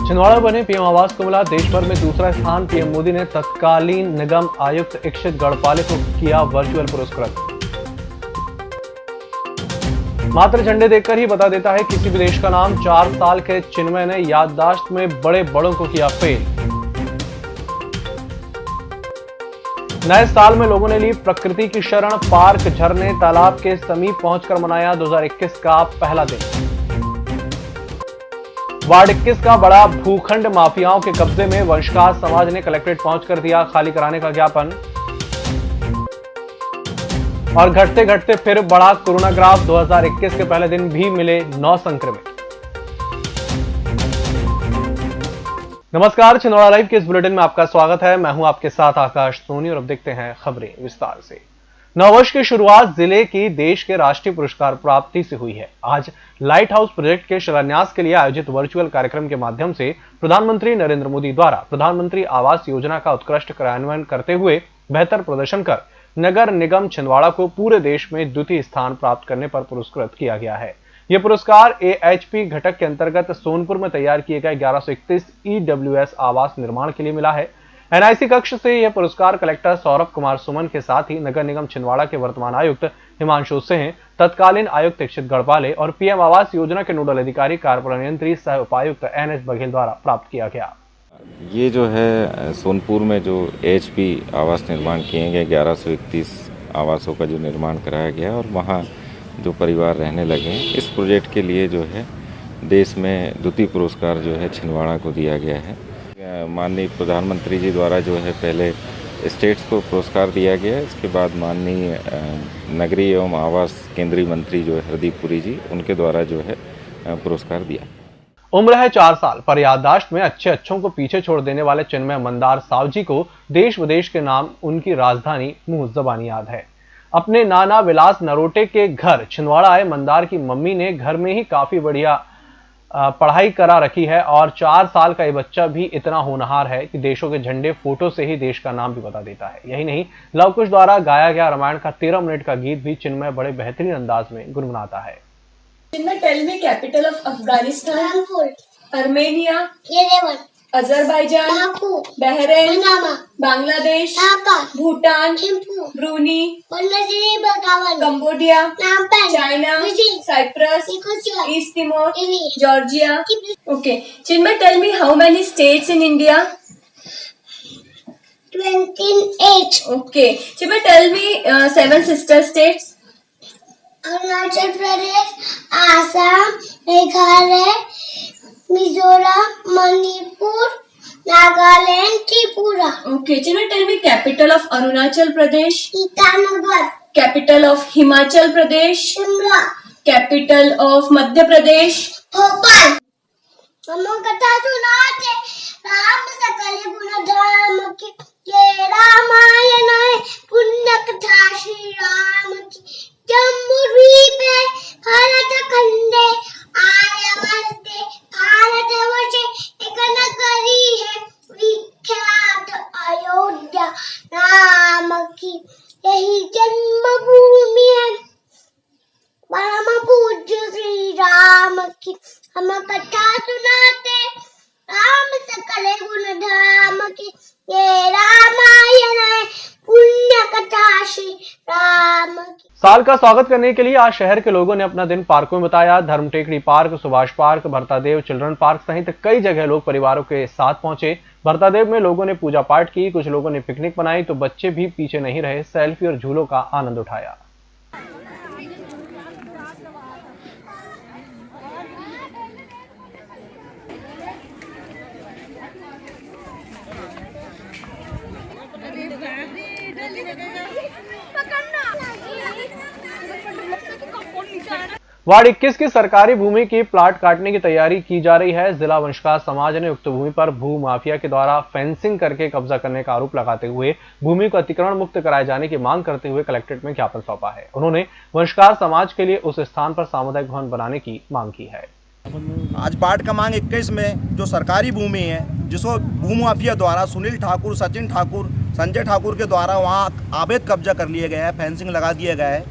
छिंदवाड़ा बने पीएम आवास को मिला देश भर में दूसरा स्थान। पीएम मोदी ने तत्कालीन निगम आयुक्त इक्षित गढ़पाले को किया वर्चुअल पुरस्कृत। मात्र झंडे देखकर ही बता देता है किसी भी देश का नाम। 4 साल के चिन्मय ने याददाश्त में बड़े बड़ों को किया फेल। नए साल में लोगों ने ली प्रकृति की शरण। पार्क, झरने, तालाब के समीप पहुंचकर मनाया 2021 का पहला दिन। वार्ड 21 का बड़ा भूखंड माफियाओं के कब्जे में। वंशकार समाज ने कलेक्ट्रेट पहुंचकर दिया खाली कराने का ज्ञापन। और घटते घटते फिर बड़ा कोरोना ग्राफ। 2021 के पहले दिन भी मिले 9 संक्रमित। नमस्कार, छिंदवाड़ा लाइव के इस बुलेटिन में आपका स्वागत है। मैं हूं आपके साथ आकाश सोनी और अब देखते हैं खबरें विस्तार से। नववर्ष की शुरुआत जिले की देश के राष्ट्रीय पुरस्कार प्राप्ति से हुई है। आज लाइट हाउस प्रोजेक्ट के शिलान्यास के लिए आयोजित वर्चुअल कार्यक्रम के माध्यम से प्रधानमंत्री नरेंद्र मोदी द्वारा प्रधानमंत्री आवास योजना का उत्कृष्ट कार्यान्वयन करते हुए बेहतर प्रदर्शन कर नगर निगम छिंदवाड़ा को पूरे देश में द्वितीय स्थान प्राप्त करने पर पुरस्कृत किया गया है। यह पुरस्कार AHP घटक के अंतर्गत सोनपुर में तैयार किए गए 1131 EWS आवास निर्माण के लिए मिला है। NIC कक्ष से यह पुरस्कार कलेक्टर सौरभ कुमार सुमन के साथ ही नगर निगम छिंदवाड़ा के वर्तमान आयुक्त हिमांशु सिंह, तत्कालीन आयुक्त इक्षित गढ़पाले और पीएम आवास योजना के नोडल अधिकारी कार्यप्रयंत्री सह उपायुक्त NS बघेल द्वारा प्राप्त किया गया। ये जो है सोनपुर में जो AHP आवास निर्माण किए गए 1131 आवासों का जो निर्माण कराया गया और वहाँ जो परिवार रहने लगे हैं, इस प्रोजेक्ट के लिए जो है देश में द्वितीय पुरस्कार जो है छिंदवाड़ा को दिया गया है। माननीय प्रधानमंत्री जी द्वारा जो है पहले स्टेट्स को पुरस्कार दिया गया है, इसके बाद माननीय नगरीय एवं आवास केंद्रीय मंत्री जो है हरदीप पुरी जी, उनके द्वारा जो है पुरस्कार दिया। उम्र है 4 साल पर याददाश्त में अच्छों को पीछे छोड़ देने वाले चिन्मय मंदार सावजी को देश विदेश के नाम उनकी राजधानी मुंह ज़बानी याद है। अपने नाना विलास नरोटे के घर छिंदवाड़ा आए मंदार की मम्मी ने घर में ही काफी बढ़िया पढ़ाई करा रखी है और 4 साल का ये बच्चा भी इतना होनहार है कि देशों के झंडे फोटो से ही देश का नाम भी बता देता है। यही नहीं, लव कुश द्वारा गाया गया रामायण का 13 मिनट का गीत भी चिन्मय बड़े बेहतरीन अंदाज में गुनगुनाता है। Chinmay, tell me capital of Afghanistan, Armenia, Azerbaijan, Bahrain, Bangladesh, Bhutan, Brunei, Cambodia, China, Cyprus, East Timor, Georgia. Okay, Chinmay, tell me how many states in India? 28. Okay, Chinmay, tell me 7 sister states. Arunachal Pradesh, Assam, Meghalaya, Mizoram, Manipur, Nagaland, Tripura. Okay, Chinmay, tell me capital of Arunachal Pradesh, Itanagar, capital of Himachal Pradesh, Shimla, capital of Madhya Pradesh, Bhopal. हम कथा सुनाते राम सकल गुण धाम की, ये रामायण है पुण्य कथा श्री राम की। जम्बूद्वीप पे भारत खंडे, आर्यवर्ते भारत वर्षे, एक नगरी है विख्यात अयोध्या राम की। यही जन्मभूमि है परम पूज्य श्री राम की। हम कथा सुनाते राम सकल गुण धाम की, ये रामायण है पुण्य कथा श्री राम की। साल का स्वागत करने के लिए आज शहर के लोगों ने अपना दिन पार्कों में बिताया। Dharam Tekdi park, Subhash park, Bharatadev children park सहित कई जगह लोग परिवारों के साथ पहुंचे। भरतादेव में लोगों ने पूजा पाठ की, कुछ लोगों ने पिकनिक बनाई तो बच्चे भी पीछे नहीं रहे, सेल्फी और झूलों का आनंद उठाया। वार्ड 21 की सरकारी भूमि की प्लाट काटने की तैयारी की जा रही है। जिला वंशकार समाज ने उक्त भूमि पर भू माफिया के द्वारा फेंसिंग करके कब्जा करने का आरोप लगाते हुए भूमि को अतिक्रमण मुक्त कराए जाने की मांग करते हुए कलेक्ट्रेट में ज्ञापन सौंपा है। उन्होंने वंशकार समाज के लिए उस स्थान पर सामुदायिक भवन बनाने की मांग की है। आज पार्ट क्रमांक 21 में जो सरकारी भूमि है, जिसको भू माफिया द्वारा सुनील ठाकुर, सचिन ठाकुर, संजय ठाकुर के द्वारा वहाँ अवैध कब्जा कर लिया गया है, फेंसिंग लगा दिया गया है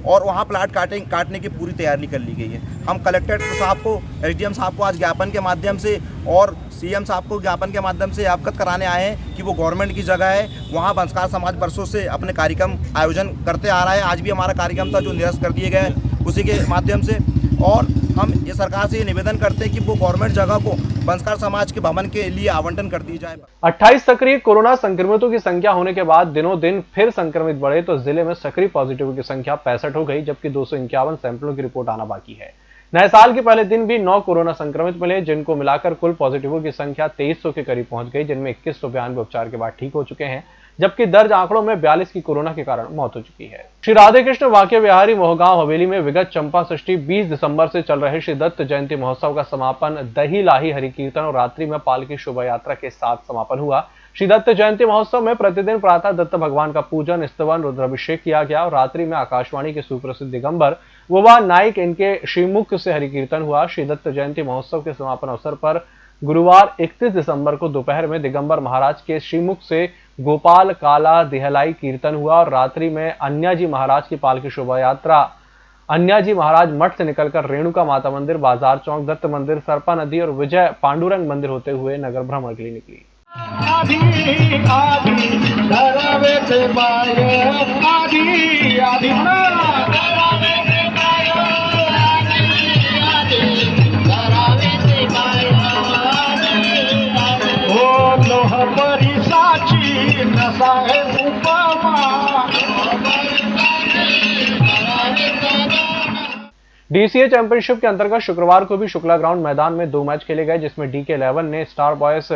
और वहाँ प्लाट काटने की पूरी तैयारी कर ली गई है। हम कलेक्टर साहब को, एसडीएम साहब को आज ज्ञापन के माध्यम से और सीएम साहब को ज्ञापन के माध्यम से अवगत कराने आए हैं कि वो गवर्नमेंट की जगह है, वहाँ बंसकार समाज बरसों से अपने कार्यक्रम आयोजन करते आ रहा है। आज भी हमारा कार्यक्रम था जो निरस्त कर दिए गए उसी के माध्यम से, और हम ये सरकार से ये निवेदन करते हैं कि वो गवर्नमेंट जगह को बंसकार समाज के भवन के लिए आवंटन कर दी जाए। 28 सक्रिय कोरोना संक्रमितों की संख्या होने के बाद दिनों दिन फिर संक्रमित बढ़े तो जिले में सक्रिय पॉजिटिव की संख्या 65 हो गई, जबकि 251 सैंपलों की रिपोर्ट आना बाकी है। नए साल के पहले दिन भी 9 कोरोना संक्रमित मिले, जिनको मिलाकर कुल पॉजिटिवों की संख्या 2300 के करीब पहुंच गई, जिनमें 2192 उपचार के बाद ठीक हो चुके हैं, जबकि दर्ज आंकड़ों में 42 की कोरोना के कारण मौत हो चुकी है। श्री राधे कृष्ण वाक्य विहारी मोहगांव हवेली में विगत चंपा षष्ठी 20 दिसंबर से चल रहे श्री दत्त जयंती महोत्सव का समापन दही लाही हरि कीर्तन और रात्रि में पालकी शोभा यात्रा के साथ समापन हुआ। श्री दत्त जयंती महोत्सव में प्रतिदिन प्रातः दत्त भगवान का पूजन, स्तवन, रुद्राभिषेक किया गया और रात्रि में आकाशवाणी के सुप्रसिद्ध दिगंबर वोवा नाइक इनके श्रीमुख से हरि कीर्तन हुआ। श्री दत्त जयंती महोत्सव के समापन अवसर पर गुरुवार 31 दिसंबर को दोपहर में दिगंबर महाराज के श्रीमुख से गोपाल काला दिहलाई कीर्तन हुआ और रात्रि में अन्याजी महाराज की पालकी शोभा यात्रा अन्याजी महाराज मठ से निकलकर रेणुका माता मंदिर, बाजार चौक, दत्त मंदिर, सरपा नदी और विजय पांडुरंग मंदिर होते हुए नगर भ्रमण के लिए निकली। डीसीए चैंपियनशिप के अंतर्गत शुक्रवार को भी शुक्ला ग्राउंड मैदान में 2 मैच खेले गए, जिसमें DK11 ने स्टार बॉयज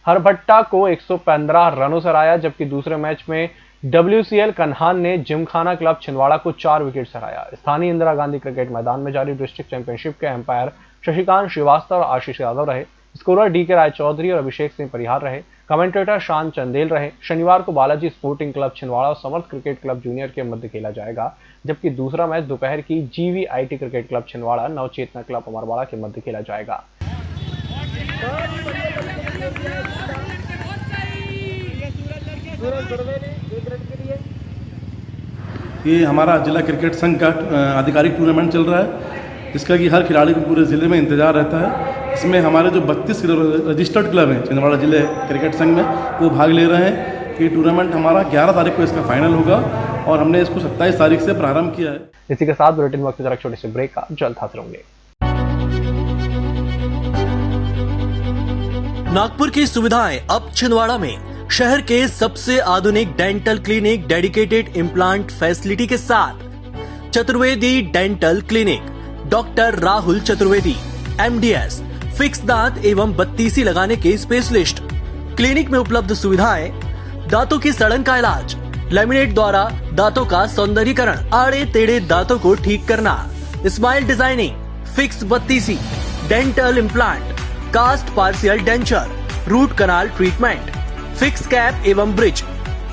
हरभट्टा को 115 रनों से हराया, जबकि दूसरे मैच में WCL कन्हान ने जिमखाना क्लब छिंदवाड़ा को 4 विकेट से हराया। स्थानीय इंदिरा गांधी क्रिकेट मैदान में जारी डिस्ट्रिक्ट चैंपियनशिप के एम्पायर शशिकांत श्रीवास्तव और आशीष यादव रहे। स्कोरर DK राय चौधरी और अभिषेक सिंह परिहार रहे। कमेंटेटर शान चंदेल रहे। शनिवार को बालाजी स्पोर्टिंग क्लब छिंदवाड़ा और समर्थ क्रिकेट क्लब जूनियर के मध्य खेला जाएगा, जबकि दूसरा मैच दोपहर की GVIT cricket club Chhindwara Navchetna club Amarwara के मध्य खेला जाएगा। ये हमारा जिला क्रिकेट संघ का आधिकारिक टूर्नामेंट चल रहा है, जिसका कि हर खिलाड़ी को पूरे ज़िले में इंतजार रहता है। इसमें हमारे जो 32 रजिस्टर्ड क्लब हैं छिंदवाड़ा जिले क्रिकेट संघ में, वो भाग ले रहे हैं। ये टूर्नामेंट हमारा 11 तारीख को इसका फाइनल होगा और हमने इसको 27 तारीख से प्रारंभ किया है। इसी के साथ बुलेटिन वक्त जरा छोटे से ब्रेक का जल्द हाजिर होंगे। नागपुर की सुविधाएं अब छिंदवाड़ा में। शहर के सबसे आधुनिक dental clinic dedicated implant facility के साथ Chaturvedi dental clinic, doctor Rahul Chaturvedi MDS, fix दांत एवं बत्तीसी लगाने के स्पेशलिस्ट। क्लिनिक में उपलब्ध सुविधाएं: दांतों की सड़न का इलाज, लैमिनेट द्वारा दांतों का सौंदर्यीकरण, आड़े टेढ़े दांतों को ठीक करना, स्माइल डिजाइनिंग, फिक्स बत्तीसी, dental implant, cast partial denture, root canal treatment, fix cap एवं ब्रिज,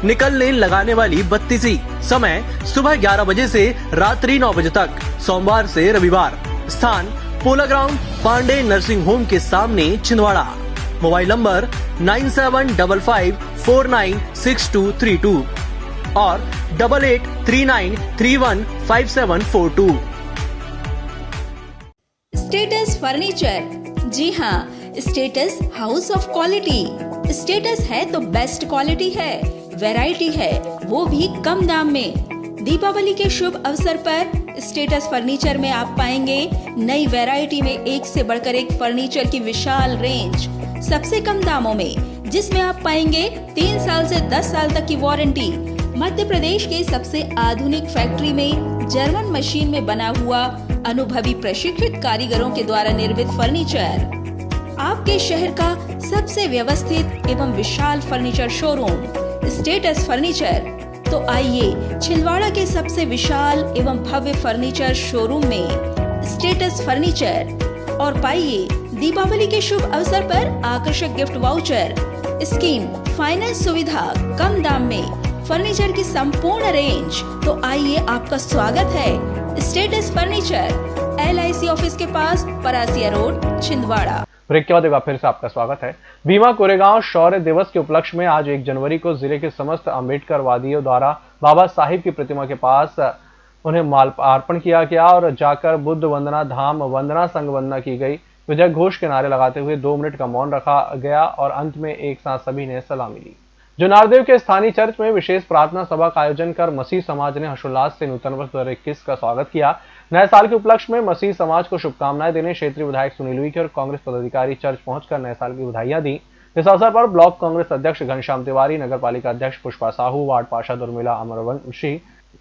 निकल लेन लगाने वाली बत्तीसी। समय सुबह 11 बजे से रात्रि 9 बजे तक, सोमवार से रविवार। स्थान पोला ग्राउंड, पांडे नर्सिंग होम के सामने छिंदवाड़ा। मोबाइल नंबर 9755496232 और 8839315742। स्टेटस फर्नीचर, जी हाँ, status house of quality. Status है तो बेस्ट क्वालिटी है, वैरायटी है, वो भी कम दाम में। दीपावली के शुभ अवसर पर स्टेटस फर्नीचर में आप पाएंगे नई वैरायटी में एक से बढ़कर एक फर्नीचर की विशाल रेंज, सबसे कम दामों में, जिसमें आप पाएंगे 3 साल से 10 साल तक की वारंटी। मध्य प्रदेश के सबसे आधुनिक फैक्ट्री में जर्मन मशीन में बना हुआ अनुभवी प्रशिक्षित कारीगरों के द्वारा निर्मित फर्नीचर। आपके शहर का सबसे व्यवस्थित एवं विशाल फर्नीचर शोरूम स्टेटस फर्नीचर। तो आइए छिंदवाड़ा के सबसे विशाल एवं भव्य फर्नीचर शोरूम में स्टेटस फर्नीचर और पाइए दीपावली के शुभ अवसर पर आकर्षक गिफ्ट वाउचर, स्कीम, फाइनेंस सुविधा, कम दाम में फर्नीचर की संपूर्ण रेंज। तो आइए, आपका स्वागत है स्टेटस फर्नीचर, LIC ऑफिस के पास, परासिया रोड, छिंदवाड़ा। ब्रेक के बाद एक बार फिर से आपका स्वागत है। भीमा कोरेगांव शौर्य दिवस के उपलक्ष्य में आज 1 जनवरी को जिले के समस्त अम्बेडकर वादियों द्वारा बाबा साहिब की प्रतिमा के पास उन्हें माल्यार्पण किया गया और जाकर बुद्ध वंदना धाम वंदना संग वंदना की गई। विजय घोष के नारे लगाते हुए 2 मिनट का मौन रखा गया और अंत में एक साथ सभी ने सलामी ली। जुनारदेव के स्थानीय चर्च में विशेष प्रार्थना सभा का आयोजन कर मसीह समाज ने हर्षोल्लास से नूतन वर्ष 2021 का स्वागत किया। नए साल के उपलक्ष्य में मसीह समाज को शुभकामनाएं देने क्षेत्रीय विधायक सुनील उइके और कांग्रेस पदाधिकारी चर्च पहुंचकर नए साल की बधाइयां दी। इस अवसर पर ब्लॉक कांग्रेस अध्यक्ष घनश्याम तिवारी, नगर पालिका अध्यक्ष पुष्पा साहू, वार्ड पार्षद उर्मिला अमरवंशी,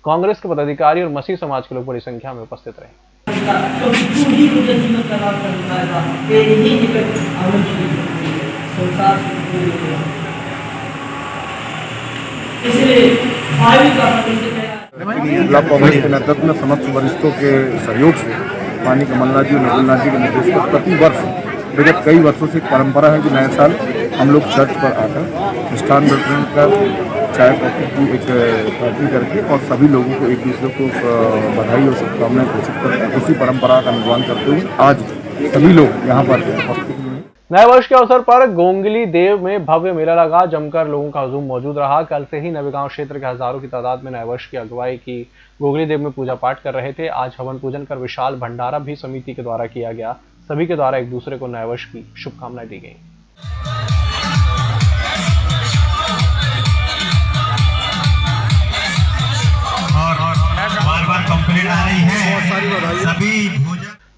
कांग्रेस के पदाधिकारी और मसीह समाज के लोग बड़ी संख्या में उपस्थित रहे। ब्लॉक कांग्रेस के नेतृत्व में समस्त वरिष्ठों के सहयोग से माननीय कमलनाथ जी और नकुलनाथ जी के निर्देश पर प्रति वर्ष विगत कई वर्षों से परंपरा है कि नए साल हम लोग चर्च पर आकर मिष्ठान वितरण कर चाय कॉफी की एक पार्टी करके और सभी लोगों को एक दूसरे को बधाई और शुभकामनाएं घोषित करके उसी परंपरा का निर्वहन करते हुए आज सभी लोग यहाँ पर उपस्थित हुए। नए वर्ष के अवसर पर गोंगली देव में भव्य मेला लगा, जमकर लोगों का हुजूम मौजूद रहा। कल से ही नवेगांव क्षेत्र के हजारों की तादाद में नए वर्ष की अगुवाई की गोंगली देव में पूजा पाठ कर रहे थे। आज हवन पूजन कर विशाल भंडारा भी समिति के द्वारा किया गया। सभी के द्वारा एक दूसरे को नए वर्ष की शुभकामनाएं दी गई।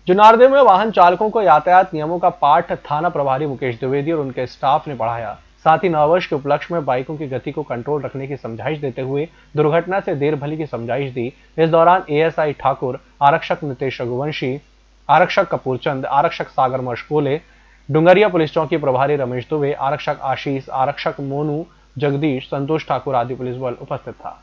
जुनारदेव में वाहन चालकों को यातायात नियमों का पाठ थाना प्रभारी मुकेश द्विवेदी और उनके स्टाफ ने पढ़ाया। साथ ही नववर्ष के उपलक्ष्य में बाइकों की गति को कंट्रोल रखने की समझाइश देते हुए दुर्घटना से देर भली की समझाइश दी। इस दौरान एएसआई ठाकुर, आरक्षक नितेश रघुवंशी, आरक्षक कपूरचंद, आरक्षक सागर मशकोले, डुंगरिया पुलिस चौकी प्रभारी रमेश दुबे, आरक्षक आशीष, आरक्षक मोनू, जगदीश, संतोष ठाकुर आदि पुलिस बल उपस्थित था।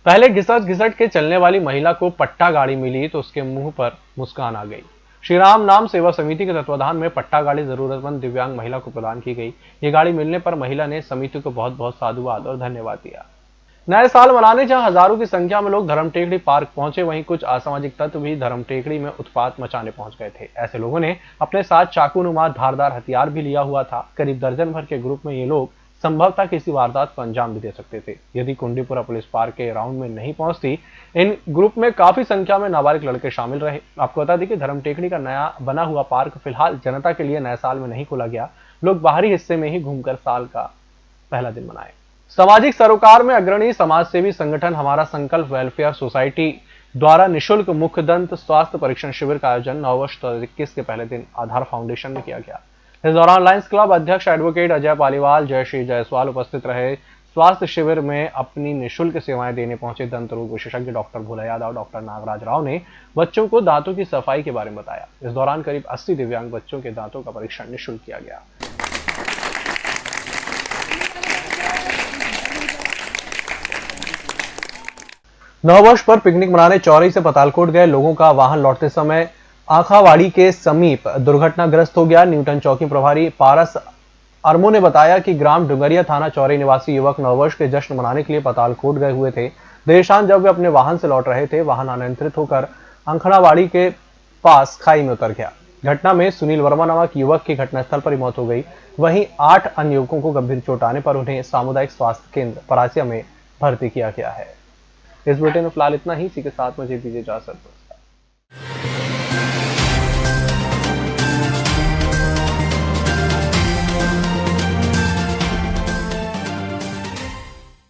पहले घिसट के चलने वाली महिला को पट्टा गाड़ी मिली तो उसके मुंह पर मुस्कान आ गई। श्री राम नाम सेवा समिति के तत्वाधान में पट्टा गाड़ी जरूरतमंद दिव्यांग महिला को प्रदान की गई। ये गाड़ी मिलने पर महिला ने समिति को बहुत बहुत साधुवाद और धन्यवाद दिया। नए साल मनाने जहां हजारों की संख्या में लोग धर्मटेकड़ी पार्क पहुंचे, वहीं कुछ असामाजिक तत्व भी धर्मटेकड़ी में उत्पात मचाने पहुंच गए थे। ऐसे लोगों ने अपने साथ चाकू नुमा धारदार हथियार भी लिया हुआ था। करीब दर्जन भर के ग्रुप में ये लोग संभवतः किसी वारदात को अंजाम भी दे सकते थे यदि कुंडीपुरा पुलिस पार्क के राउंड में नहीं पहुंचती। इन ग्रुप में काफी संख्या में नाबालिग लड़के शामिल रहे। आपको बता दें कि धर्मटेकड़ी का नया बना हुआ पार्क फिलहाल जनता के लिए नए साल में नहीं खोला गया। लोग बाहरी हिस्से में ही घूमकर साल का पहला दिन मनाए। सामाजिक सरोकार में अग्रणी समाज सेवी संगठन हमारा संकल्प वेलफेयर सोसाइटी द्वारा निःशुल्क मुख्य दंत स्वास्थ्य परीक्षण शिविर का आयोजन नववर्ष 2021 के पहले दिन आधार फाउंडेशन में किया गया। इस दौरान लायंस क्लब अध्यक्ष एडवोकेट अजय पालीवाल, जयश्री जायसवाल उपस्थित रहे। स्वास्थ्य शिविर में अपनी निःशुल्क सेवाएं देने पहुंचे दंत रोग विशेषज्ञ डॉक्टर भोला यादव, डॉक्टर नागराज राव ने बच्चों को दांतों की सफाई के बारे में बताया। इस दौरान करीब 80 दिव्यांग बच्चों के दांतों का परीक्षण निःशुल्क किया गया। नववर्ष पर पिकनिक मनाने चौरई से पतालकोट गए लोगों का वाहन लौटते समय आखावाड़ी के समीप दुर्घटनाग्रस्त हो गया। न्यूटन चौकी प्रभारी पारस अरमो ने बताया कि ग्राम डुंगरिया थाना चौरई निवासी युवक नववर्ष के जश्न मनाने के लिए पतालकोट गए हुए थे। देर शाम जब वे अपने वाहन से लौट रहे थे, वाहन अनियंत्रित होकर अंखड़ावाड़ी के पास खाई में उतर गया। घटना में सुनील वर्मा नामक युवक की घटनास्थल पर ही मौत हो गई। वहीं 8 अन्य युवकों को गंभीर चोट आने पर उन्हें सामुदायिक स्वास्थ्य केंद्र परासिया में भर्ती किया गया है। इस बुलेटिन में फिलहाल इतना ही। इसी के साथ मुझे दीजिए इजाजत।